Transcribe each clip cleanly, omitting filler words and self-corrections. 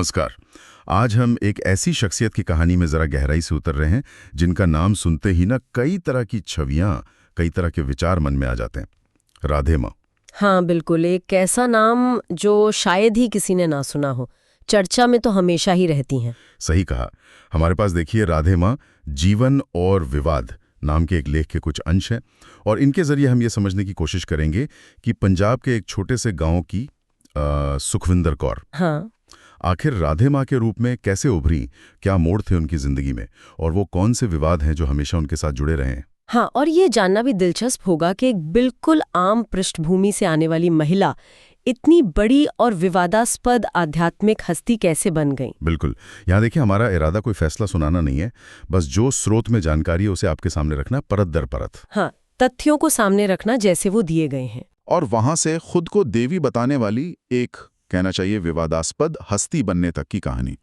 नमस्कार। आज हम एक ऐसी शख्सियत की कहानी में जरा गहराई से उतर रहे हैं जिनका नाम सुनते ही ना कई तरह की छवियां, कई तरह के विचार मन में आ जाते हैं। राधे माँ। हाँ बिल्कुल, एक ऐसा नाम जो शायद ही किसी ने ना सुना हो, चर्चा में तो हमेशा ही रहती हैं। सही कहा। हमारे पास देखिए राधे माँ जीवन और विवाद नाम के एक लेख के कुछ अंश हैं और इनके जरिए हम ये समझने की कोशिश करेंगे कि पंजाब के एक छोटे से गांव की सुखविंदर कौर हाँ, आखिर राधे माँ के रूप में कैसे उभरी, क्या मोड़ थे उनकी जिंदगी में और वो कौन से विवाद हैं जो हमेशा उनके साथ जुड़े रहे हैं। हाँ, और ये जानना भी दिलचस्प होगा कि एक बिल्कुल आम पृष्ठभूमि से आने वाली महिला इतनी बड़ी और विवादास्पद आध्यात्मिक हस्ती कैसे बन गई। बिल्कुल। यहाँ देखिए हमारा इरादा कोई फैसला सुनाना नहीं है, बस जो स्रोत में जानकारी है उसे आपके सामने रखना परत दर परत। हाँ, तथ्यों को सामने रखना जैसे वो दिए गए हैं। और वहां से खुद को देवी बताने वाली एक, कहना चाहिए, विवादास्पद हस्ती बनने तक की कहानी।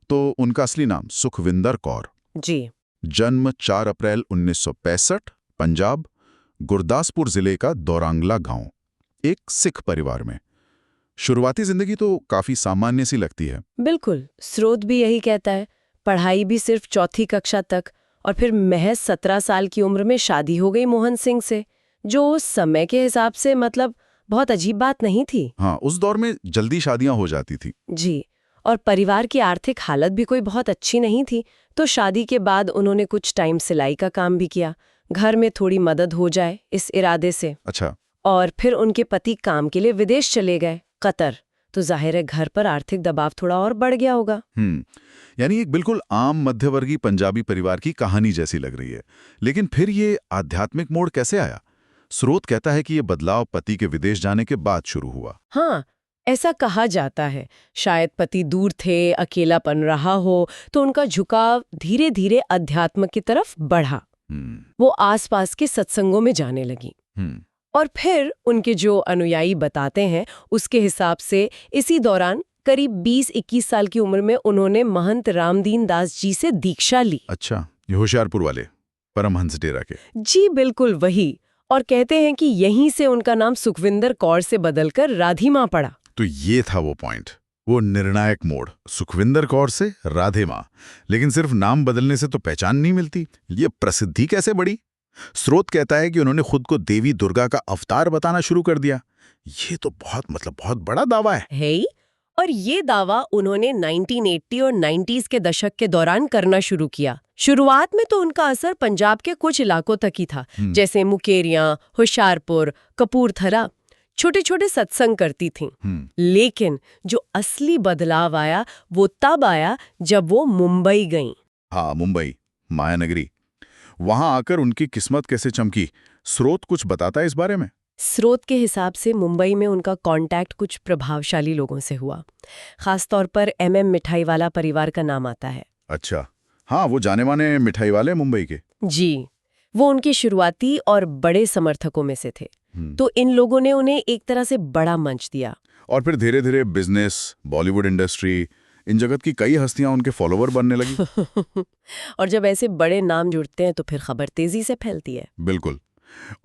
तो उनका असली नाम सुखविंदर कौर। जी। जन्म 4 अप्रैल 1965, पंजाब, गुरदासपुर जिले का दौरांगला गांव, एक सिख परिवार में। शुरुआती जिंदगी तो काफी सामान्य सी लगती है। बिल्कुल, स्रोत भी यही कहता है। पढ़ाई भी सिर्फ चौथी कक्षा तक और फिर महज 17 साल की उम्र में शादी हो गई मोहन सिंह से, जो उस समय के हिसाब से मतलब बहुत अजीब बात नहीं थी। हाँ, उस दौर में जल्दी शादियां हो जाती थी। जी, और परिवार की आर्थिक हालत भी कोई बहुत अच्छी नहीं थी, तो शादी के बाद उन्होंने कुछ टाइम सिलाई का काम भी किया, घर में थोड़ी मदद हो जाए इस इरादे से। अच्छा। और फिर उनके पति काम के लिए विदेश चले गए, कतर। तो जाहिर है घर पर आर्थिक दबाव थोड़ा और बढ़ गया होगा। यानी एक बिल्कुल आम मध्यवर्गीय पंजाबी परिवार की कहानी जैसी लग रही है। लेकिन फिर ये आध्यात्मिक मोड़ कैसे आया? स्रोत कहता है कि ये बदलाव पति के विदेश जाने के बाद शुरू हुआ। हाँ, ऐसा कहा जाता है। शायद पति दूर थे, अकेलापन रहा हो, तो उनका झुकाव धीरे धीरे अध्यात्म की तरफ बढ़ा। वो आसपास के सत्संगों में जाने लगी। और फिर उनके जो अनुयायी बताते हैं उसके हिसाब से इसी दौरान करीब 20-21 साल की उम्र में उन्होंने महंत रामदीन दास जी से दीक्षा ली। अच्छा, ये होशियारपुर वाले परमहंस डेरा के? जी बिल्कुल वही। और कहते हैं कि यहीं से उनका नाम सुखविंदर कौर से बदलकर राधी माँ पड़ा। तो ये था वो पॉइंट, वो निर्णायक मोड़, सुखविंदर कौर से राधे माँ। लेकिन सिर्फ नाम बदलने से तो पहचान नहीं मिलती, ये प्रसिद्धि कैसे बढ़ी? स्रोत कहता है कि उन्होंने खुद को देवी दुर्गा का अवतार बताना शुरू कर दिया। ये तो बहुत बड़ा दावा है। और ये दावा उन्होंने 1980 और 90s के दशक के दौरान करना शुरू किया। शुरुआत में तो उनका असर पंजाब के कुछ इलाकों तक ही था, जैसे मुकेरियां, होशियारपुर, कपूरथला। छोटे छोटे सत्संग करती थीं। लेकिन जो असली बदलाव आया वो तब आया जब वो मुंबई गईं। हाँ, मुंबई, मायानगरी। वहां आकर उनकी किस्मत कैसे चमकी? स्रोत कुछ बताता है इस बारे में? स्रोत के हिसाब से मुंबई में उनका कांटेक्ट कुछ प्रभावशाली लोगों से हुआ। खासतौर पर MM मिठाईवाला परिवार का नाम आता है। अच्छा, हाँ, वो जाने माने मिठाई वाले मुंबई के। जी, वो उनके शुरुआती और बड़े समर्थकों में से थे। तो इन लोगों ने उन्हें एक तरह से बड़ा मंच दिया। और फिर धीरे धीरे बिजनेस, बॉलीवुड इंडस्ट्री, इन जगत की कई हस्तियां उनके फॉलोवर बनने लगी। और जब ऐसे बड़े नाम जुड़ते हैं तो फिर खबर तेजी से फैलती है। बिल्कुल,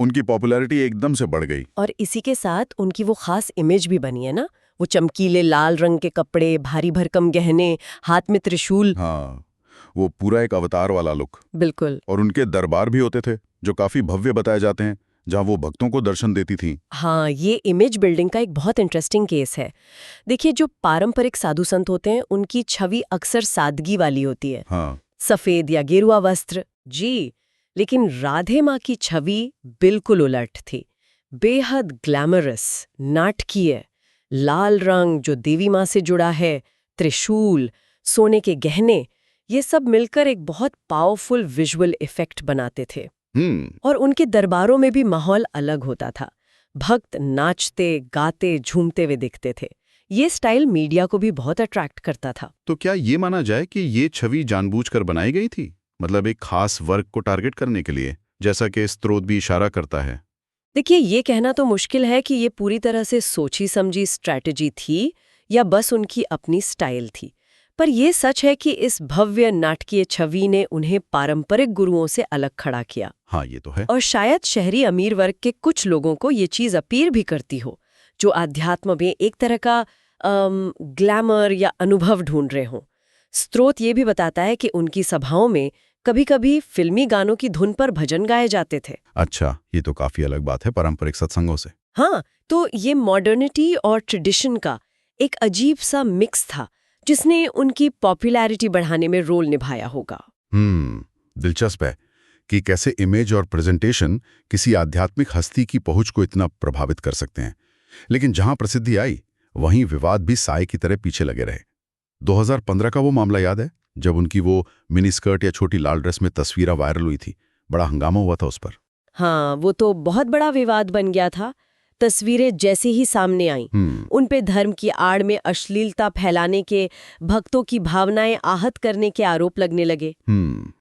उनकी पॉपुलैरिटी एकदम से बढ़ गई। और इसी के साथ उनकी वो खास इमेज भी बनी है ना, वो चमकीले लाल रंग के कपड़े, भारी भरकम गहने, हाथ में त्रिशूल। हाँ, वो पूरा एक अवतार वाला लुक। बिल्कुल। और उनके दरबार भी होते थे जो काफी भव्य बताए जाते हैं, जहां वो भक्तों को दर्शन देती थी। हाँ, ये इमेज बिल्डिंग का एक बहुत इंटरेस्टिंग केस है। देखिए, जो पारंपरिक साधु संत होते हैं उनकी छवि अक्सर सादगी वाली होती है। हाँ, सफेद या गेरुआ वस्त्र। जी, लेकिन राधे माँ की छवि बिल्कुल उलट थी। बेहद ग्लैमरस, नाटकीय, लाल रंग जो देवी माँ से जुड़ा है, त्रिशूल, सोने के गहने, ये सब मिलकर एक बहुत पावरफुल विजुअल इफेक्ट बनाते थे। और उनके दरबारों में भी माहौल अलग होता था। भक्त नाचते, गाते, झूमते हुए दिखते थे। ये स्टाइल मीडिया को भी बहुत अट्रैक्ट करता था। तो क्या ये माना जाए कि ये छवि जानबूझकर बनाई गई थी, मतलब एक खास वर्ग को टारगेट करने के लिए, जैसा कि स्रोत भी इशारा करता है? देखिए, ये कहना तो मुश्किल है कि ये पूरी तरह से सोची समझी स्ट्रैटेजी थी या बस उनकी अपनी स्टाइल थी। पर यह सच है कि इस भव्य नाटकीय छवि ने उन्हें पारंपरिक गुरुओं से अलग खड़ा किया। हाँ, ये तो है। और शायद शहरी अमीर वर्ग के कुछ लोगों को ये चीज अपील भी करती हो, जो आध्यात्म में एक तरह का ग्लैमर या अनुभव ढूंढ रहे हों। स्रोत ये भी बताता है कि उनकी सभाओं में कभी-कभी फिल्मी गानों की धुन पर भजन गाए जाते थे। अच्छा, ये तो काफी अलग बात है पारंपरिक सत्संगों से। हाँ, तो ये मॉडर्निटी और ट्रेडिशन का एक अजीब सा मिक्स था जिसने उनकी पॉपुलैरिटी बढ़ाने में रोल निभाया होगा। दिलचस्प है कि कैसे इमेज और प्रेजेंटेशन किसी आध्यात्मिक हस्ती की पहुंच को इतना प्रभावित कर सकते हैं। लेकिन जहां प्रसिद्धि आई, वहीं विवाद भी साए की तरह पीछे लगे रहे। 2015 का वो मामला याद है, जब उनकी वो मिनी स्कर्ट या छोटी लाल ड्रेस में तस्वीरें वायरल हुई थी। बड़ा हंगामा हुआ था उस पर। हाँ, वो तो बहुत बड़ा विवाद बन गया था। तस्वीरें जैसे ही सामने आईं, उन पे धर्म की आड़ में अश्लीलता फैलाने के, भक्तों की भावनाएं आहत करने के आरोप लगने लगे।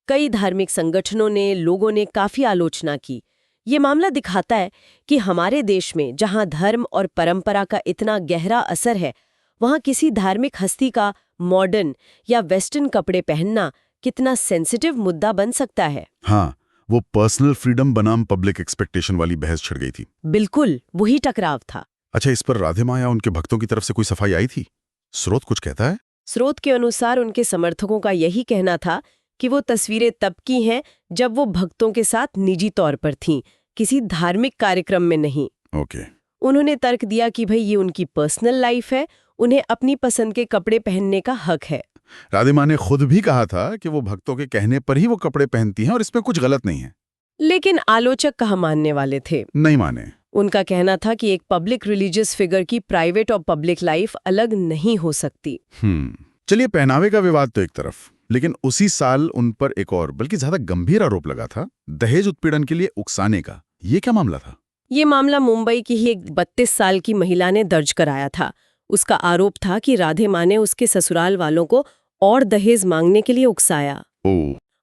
कई धार्मिक संगठनों ने, लोगों ने काफी आलोचना की। ये मामला दिखाता है कि हमारे देश में जहां धर्म और परंपरा का इतना गहरा असर है, वहां किसी धार्मिक हस्ती का मॉडर्न या वेस्टर्न कपड़े पहनना कितना सेंसिटिव मुद्दा बन सकता है। हाँ, वो पर्सनल फ्रीडम बनाम पब्लिक एक्सपेक्टेशन वाली बहस छिड़ गई थी। बिल्कुल, वही टकराव था। अच्छा, इस पर राधे माँ या उनके भक्तों की तरफ से कोई सफाई आई थी? स्रोत कुछ कहता है? स्रोत के अनुसार उनके समर्थकों का यही कहना था कि वो तस्वीरें तब की हैं जब वो भक्तों के साथ निजी तौर पर थीं, किसी धार्मिक कार्यक्रम में नहीं। ओके। उन्होंने तर्क दिया कि भाई ये उनकी पर्सनल लाइफ है, उन्हें अपनी पसंद के कपड़े पहनने का हक है। राधे माँ ने खुद भी कहा था कि वो भक्तों के कहने पर ही वो कपड़े पहनती हैं और इसमें कुछ गलत नहीं है। लेकिन आलोचक कहाँ मानने वाले थे? नहीं माने। उनका कहना था कि एक पब्लिक रिलीजियस फिगर की प्राइवेट और पब्लिक लाइफ अलग नहीं हो सकती। चलिए, पहनावे का विवाद तो एक तरफ, लेकिन उसी साल उन पर एक और बल्कि ज्यादा गंभीर आरोप लगा था, दहेज उत्पीड़न के लिए उकसाने का। ये क्या मामला था? ये मामला मुंबई की ही एक 32 साल की महिला ने दर्ज कराया था। उसका आरोप था कि राधे माँ ने उसके ससुराल वालों को और दहेज मांगने के लिए उकसाया।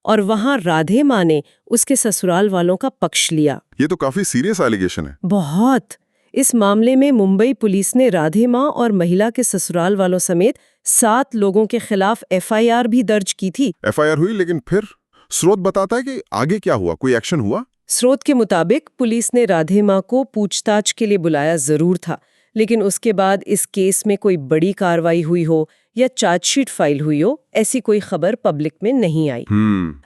और वहां राधे माँ ने उसके ससुराल वालों का पक्ष लिया। ये तो काफी सीरियस एलिगेशन है। बहुत। इस मामले में मुंबई पुलिस ने राधे माँ और महिला के ससुराल वालों समेत 7 लोगों के खिलाफ FIR भी दर्ज की थी। FIR हुई, लेकिन फिर स्रोत बताता है कि आगे क्या हुआ, कोई एक्शन हुआ? स्रोत के मुताबिक पुलिस ने राधे माँ को पूछताछ के लिए बुलाया जरूर था, लेकिन उसके बाद इस केस में कोई बड़ी कार्रवाई हुई हो या चार्जशीट फाइल हुई हो, ऐसी कोई खबर पब्लिक में नहीं आई।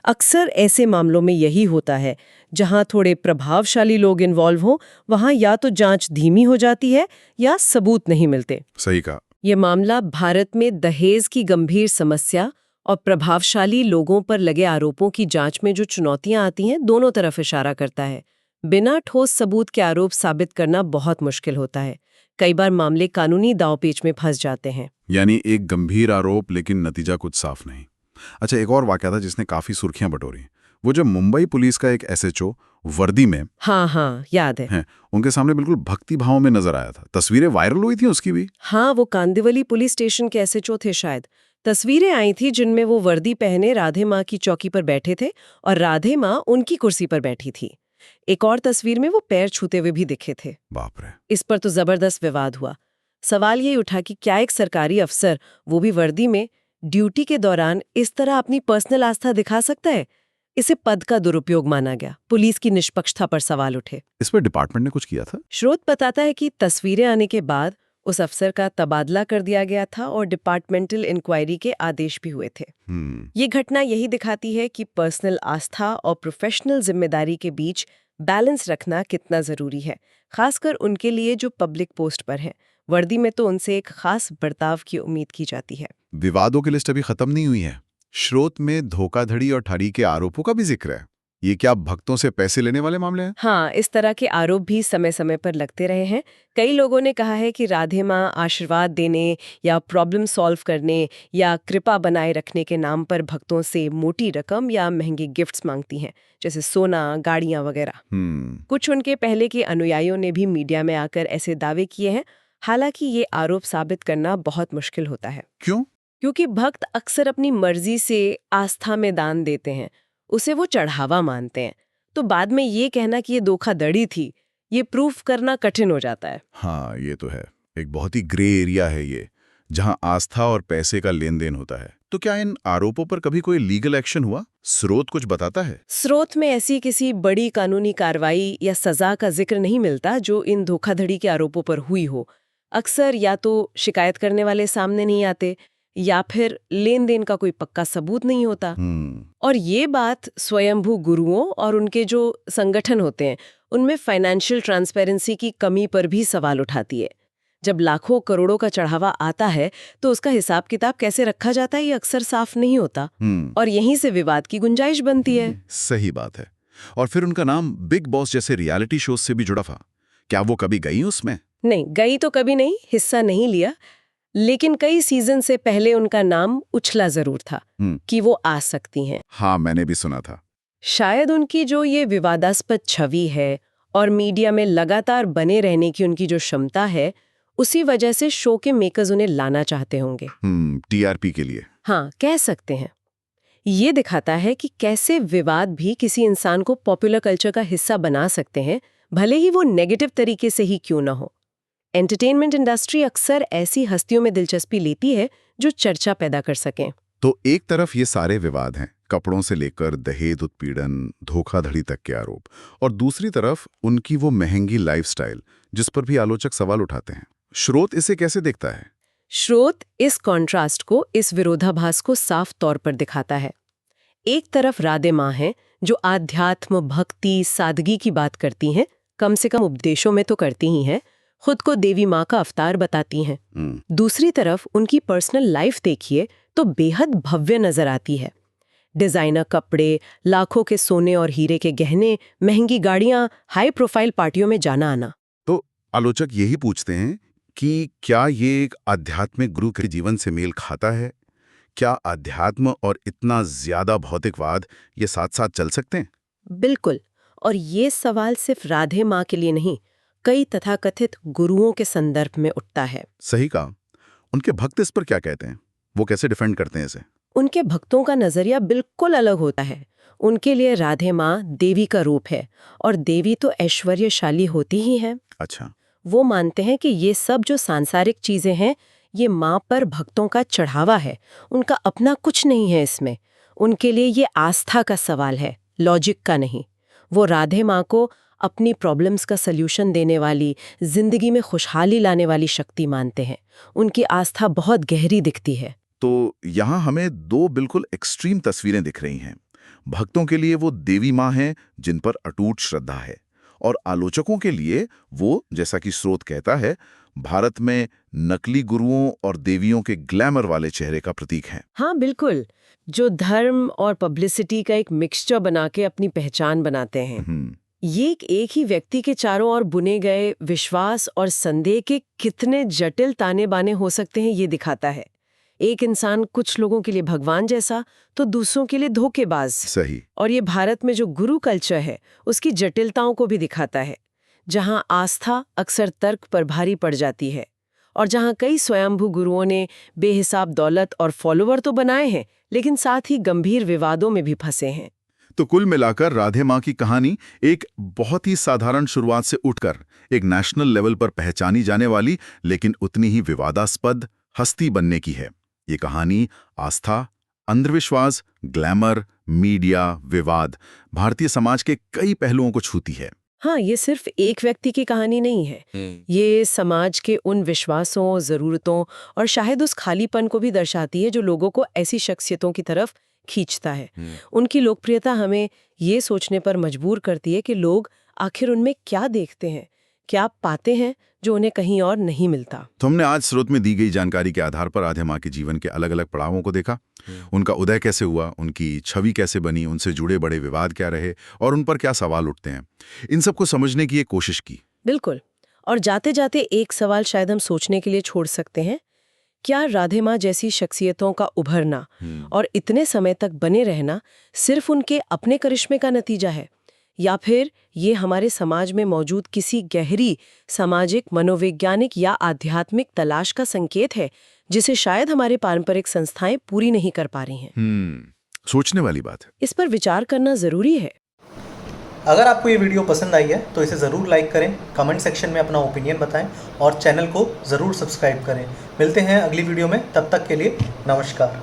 अक्सर ऐसे मामलों में यही होता है, जहां थोड़े प्रभावशाली लोग इन्वॉल्व हों, वहां या तो जांच धीमी हो जाती है या सबूत नहीं मिलते। सही कहा। ये मामला भारत में दहेज की गंभीर समस्या और प्रभावशाली लोगों पर लगे आरोपों की जांच में जो चुनौतियां आती हैं, दोनों तरफ इशारा करता है। बिना ठोस सबूत के आरोप साबित करना बहुत मुश्किल होता है। कई बार मामले कानूनी दांवपेच में फंस जाते हैं। यानी एक गंभीर आरोप, लेकिन नतीजा कुछ साफ नहीं। अच्छा, एक और वाकया था जिसने काफी सुर्खियां बटोरी। वो जब मुंबई पुलिस का एक SHO वर्दी में, हाँ, याद है, उनके सामने बिल्कुल भक्ति भाव में नजर आया था। तस्वीरें वायरल हुई थी उसकी भी। हाँ, वो कांदिवली पुलिस स्टेशन के SHO थे शायद। तस्वीरें आई थी जिनमें वो वर्दी पहने राधे माँ की चौकी पर बैठे थे और राधे माँ उनकी कुर्सी पर बैठी थी। एक और तस्वीर में वो पैर छूते हुए भी दिखे थे। बाप रे। इस पर तो जबरदस्त विवाद हुआ। सवाल ये उठा कि क्या एक सरकारी अफसर, वो भी वर्दी में, ड्यूटी के दौरान इस तरह अपनी पर्सनल आस्था दिखा सकता है? इसे पद का दुरुपयोग माना गया। पुलिस की निष्पक्षता पर सवाल उठे। इस पर डिपार्टमेंट ने कुछ किया था? स्रोत बताता है कि तस्वीरें आने के बाद उस अफसर का तबादला कर दिया गया था और डिपार्टमेंटल इंक्वायरी के आदेश भी हुए थे। ये घटना यही दिखाती है कि पर्सनल आस्था और प्रोफेशनल जिम्मेदारी के बीच बैलेंस रखना कितना जरूरी है, खासकर उनके लिए जो पब्लिक पोस्ट पर हैं। वर्दी में तो उनसे एक खास बर्ताव की उम्मीद की जाती है। विवादों की लिस्ट अभी खत्म नहीं हुई है। स्रोत में धोखाधड़ी और ठगी के आरोपों का भी जिक्र है। ये क्या भक्तों से पैसे लेने वाले मामले हैं? हाँ, इस तरह के आरोप भी समय समय पर लगते रहे हैं। कई लोगों ने कहा है कि राधे माँ आशीर्वाद देने या प्रॉब्लम सॉल्व करने या कृपा बनाए रखने के नाम पर भक्तों से मोटी रकम या महंगी गिफ्ट्स मांगती हैं, जैसे सोना, गाड़ियां वगैरह। कुछ उनके पहले के अनुयायियों ने भी मीडिया में आकर ऐसे दावे किए हैं। हालांकि ये आरोप साबित करना बहुत मुश्किल होता है। क्यों? क्योंकि भक्त अक्सर अपनी मर्जी से आस्था में दान देते हैं, उसे वो चढ़ावा मानते हैं, तो बाद में ये कहना कि ये धोखाधड़ी थी, ये प्रूफ करना कठिन हो जाता है। हाँ, ये तो है। एक बहुत ही ग्रे एरिया है ये, जहां आस्था और पैसे का लेन देन होता है। तो क्या इन आरोपों पर कभी कोई लीगल एक्शन हुआ? स्रोत कुछ बताता है? स्रोत में ऐसी किसी बड़ी कानूनी कार्रवाई या सजा का जिक्र नहीं मिलता जो इन धोखाधड़ी के आरोपों पर हुई हो। अक्सर या तो शिकायत करने वाले सामने नहीं आते या फिर लेन देन का कोई पक्का सबूत नहीं होता। और ये बात स्वयंभू गुरुओं और उनके जो संगठन होते हैं उनमें फाइनेंशियल ट्रांसपेरेंसी की कमी पर भी सवाल उठाती है। जब लाखों करोड़ों का चढ़ावा आता है तो उसका हिसाब किताब कैसे रखा जाता है ये अक्सर साफ नहीं होता और यहीं से विवाद की गुंजाइश बनती है। सही बात है। और फिर उनका नाम बिग बॉस जैसे रियलिटी शोज से भी जुड़ा था। क्या वो कभी गई उसमें? नहीं, गई तो कभी नहीं, हिस्सा नहीं लिया, लेकिन कई सीजन से पहले उनका नाम उछला जरूर था कि वो आ सकती हैं। हाँ, मैंने भी सुना था। शायद उनकी जो ये विवादास्पद छवि है और मीडिया में लगातार बने रहने की उनकी जो क्षमता है उसी वजह से शो के मेकर्स उन्हें लाना चाहते होंगे। टीआरपी के लिए। हाँ, कह सकते हैं। ये दिखाता है कि कैसे विवाद भी किसी इंसान को पॉपुलर कल्चर का हिस्सा बना सकते हैं, भले ही वो नेगेटिव तरीके से ही क्यों ना हो। एंटरटेनमेंट इंडस्ट्री अक्सर ऐसी हस्तियों में दिलचस्पी लेती है जो चर्चा पैदा कर सकें। तो एक तरफ ये सारे विवाद हैं, कपड़ों से लेकर दहेज उत्पीड़न, धोखाधड़ी तक के आरोप, और दूसरी तरफ उनकी वो महंगी लाइफस्टाइल जिस पर भी आलोचक सवाल उठाते हैं। स्रोत इसे कैसे देखता है? स्रोत इस कॉन्ट्रास्ट को, इस विरोधाभास को साफ तौर पर दिखाता है। एक तरफ राधे माँ हैं जो आध्यात्म, भक्ति, सादगी की बात करती हैं, कम से कम उपदेशों में तो करती ही हैं, खुद को देवी माँ का अवतार बताती हैं। दूसरी तरफ उनकी पर्सनल लाइफ देखिए तो बेहद भव्य नजर आती है। डिजाइनर कपड़े, लाखों के सोने और हीरे के गहने, महंगी गाड़ियां, हाई प्रोफाइल पार्टियों में जाना आना। तो आलोचक यही पूछते हैं कि क्या ये एक आध्यात्मिक गुरु के जीवन से मेल खाता है? क्या अध्यात्म और इतना ज्यादा भौतिकवाद ये साथ साथ चल सकते हैं? बिल्कुल। और ये सवाल सिर्फ राधे माँ के लिए नहीं, कई तथाकथित गुरुओं के संदर्भ में उठता है। सही कहा। उनके भक्त इस पर क्या कहते हैं? वो कैसे डिफेंड करते हैं इसे? उनके भक्तों का नजरिया बिल्कुल अलग होता है। उनके लिए राधे माँ देवी का रूप है और देवी तो ऐश्वर्यशाली होती ही है। अच्छा। वो मानते हैं कि ये सब जो सांसारिक चीजें हैं ये माँ पर भक्तों का चढ़ावा है, उनका अपना कुछ नहीं है इसमें। उनके लिए ये आस्था का सवाल है, लॉजिक का नहीं। वो राधे माँ को अपनी प्रॉब्लम्स का सल्यूशन देने वाली, जिंदगी में खुशहाली लाने वाली शक्ति मानते हैं। उनकी आस्था बहुत गहरी दिखती है। तो यहाँ हमें दो बिल्कुल एक्सट्रीम तस्वीरें दिख रही हैं। भक्तों के लिए वो देवी माँ हैं जिन पर अटूट श्रद्धा है, और आलोचकों के लिए वो, जैसा कि स्रोत कहता है, भारत में नकली गुरुओं और देवियों के ग्लैमर वाले चेहरे का प्रतीक हैं। हाँ बिल्कुल, जो धर्म और पब्लिसिटी का एक मिक्सचर बना के अपनी पहचान बनाते हैं। ये एक ही व्यक्ति के चारों ओर बुने गए विश्वास और संदेह के कितने जटिल ताने बाने हो सकते हैं ये दिखाता है। एक इंसान कुछ लोगों के लिए भगवान जैसा तो दूसरों के लिए धोखेबाज। सही। और ये भारत में जो गुरु कल्चर है उसकी जटिलताओं को भी दिखाता है, जहां आस्था अक्सर तर्क पर भारी पड़ जाती है और जहां कई स्वयंभू गुरुओं ने बेहिसाब दौलत और फॉलोवर तो बनाए हैं लेकिन साथ ही गंभीर विवादों में भी फंसे हैं। तो कुल मिलाकर राधे माँ की कहानी एक बहुत ही साधारण शुरुआत से उठकर एक नेशनल लेवल पर पहचानी जाने वाली लेकिन उतनी ही विवादास्पद हस्ती बनने की है। ये कहानी आस्था, अंधविश्वास, ग्लैमर, मीडिया, विवाद, भारतीय समाज के कई पहलुओं को छूती है। हाँ, ये सिर्फ एक व्यक्ति की कहानी नहीं है। ये समाज के उन विश्वासों, जरूरतों और शायद उस खालीपन को भी दर्शाती है जो लोगों को ऐसी शख्सियतों की तरफ खींचता है। उनकी लोकप्रियता हमें ये सोचने पर मजबूर करती है कि लोग आखिर उनमें क्या देखते हैं, क्या पाते हैं जो उन्हें कहीं और नहीं मिलता। तो हमने आज स्रोत में दी गई जानकारी के आधार पर राधे माँ के जीवन के अलग अलग पड़ावों को देखा। उनका उदय कैसे हुआ, उनकी छवि कैसे बनी, उनसे जुड़े बड़े विवाद क्या रहे और उन पर क्या सवाल उठते हैं। इन सबको समझने की एक कोशिश की। बिल्कुल। और जाते जाते एक सवाल शायद हम सोचने के लिए छोड़ सकते हैं, क्या राधे माँ जैसी शख्सियतों का उभरना और इतने समय तक बने रहना सिर्फ उनके अपने करिश्मे का नतीजा है, या फिर ये हमारे समाज में मौजूद किसी गहरी सामाजिक, मनोवैज्ञानिक या आध्यात्मिक तलाश का संकेत है जिसे शायद हमारे पारंपरिक संस्थाएं पूरी नहीं कर पा रही हैं। सोचने वाली बात है। इस पर विचार करना जरूरी है। अगर आपको ये वीडियो पसंद आई है तो इसे ज़रूर लाइक करें, कमेंट सेक्शन में अपना ओपिनियन बताएं और चैनल को ज़रूर सब्सक्राइब करें। मिलते हैं अगली वीडियो में, तब तक के लिए नमस्कार।